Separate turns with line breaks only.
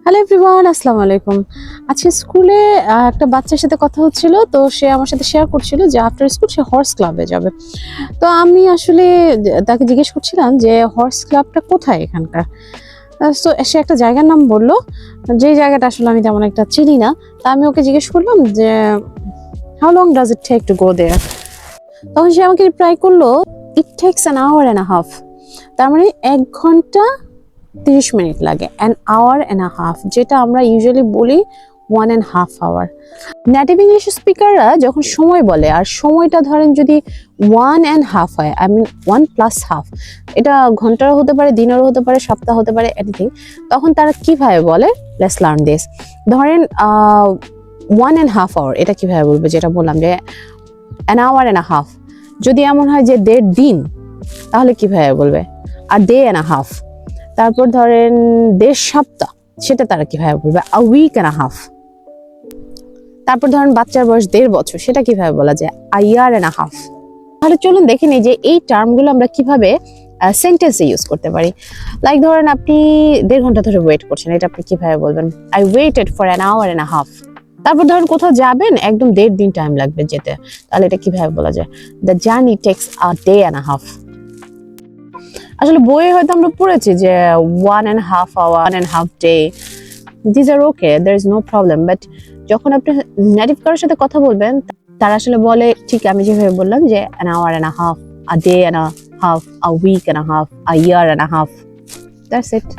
Hello everyone, আসসালামু আলাইকুম। আজকে স্কুলে একটা বাচ্চার সাথে কথা হচ্ছিল, তো সে আমার সাথে শেয়ার করছিল যে আফটার স্কুল সে হর্স ক্লাবে যাবে। তো আমি আসলে তাকে জিজ্ঞেস করছিলাম যে হর্স ক্লাবটা কোথায় এখানকার। তো সে একটা জায়গার নাম বললো, যে জায়গাটা আসলে আমি তেমন একটা চিনি না। তা আমি ওকে জিজ্ঞেস করলাম যে how long does it take to go there. তখন সে আমাকে রিপ্লাই করলো, it takes an hour and a half. তার মানে 1 ঘন্টা 30 মিনিট লাগে, an hour and a half, যেটা আমরা ইউজুয়ালি বলি 1.5 আওয়ার। নেটিভ ইংলিশ স্পিকাররা যখন সময় বলে, আর সময়টা ধরেন যদি 1.5 হয়, আই মিন 1+হাফ, এটা ঘন্টারও হতে পারে, দিনেরও হতে পারে, সপ্তাহ হতে পারে, এনিথিং, তখন তারা কিভাবে বলে? Let's learn this. ধরেন 1.5 আওয়ার, এটা কিভাবে বলবে? যেটা বললাম যে an hour and a half. যদি এমন হয় যে 1.5 দিন, তাহলে কিভাবে বলবে? আর ডে অ্যান্ড আ হাফ। তারপর ধরেন 1.5 সপ্তাহ, সেটা তারা কিভাবে বলবে? A week and a half. তারপর ধরেন বাচ্চার বয়স 1.5 বছর, সেটা কিভাবে বলা যায়? আ ইয়ার অ্যান্ড আ হাফ। তাহলে চলুন দেখে নিই যে এই টার্মগুলো আমরা কিভাবে সেন্টেন্সে ইউজ করতে পারি। লাইক ধরেন আপনি 1.5 ঘন্টা ধরে ওয়েট করছেন, এটা আপনি কিভাবে বলবেন? I waited for an hour and a half. তারপর ধরেন কোথাও যাবেন, একদম 1.5 দিন টাইম লাগবে যেতে, তাহলে এটা কিভাবে বলা যায়? The journey takes a day and a half. আসলে বইয়ে হয়তো আমরা পড়েছি যে 1.5 hour, 1.5 day, this are okay, there is no problem. But যখন আপনি নেটিভ কারোর সাথে কথা বলবেন, তারা আসলে বলে ঠিক আমি যেভাবে বললাম যে an hour and a half, a day and a half, a week and a half, a year and a half. That's it.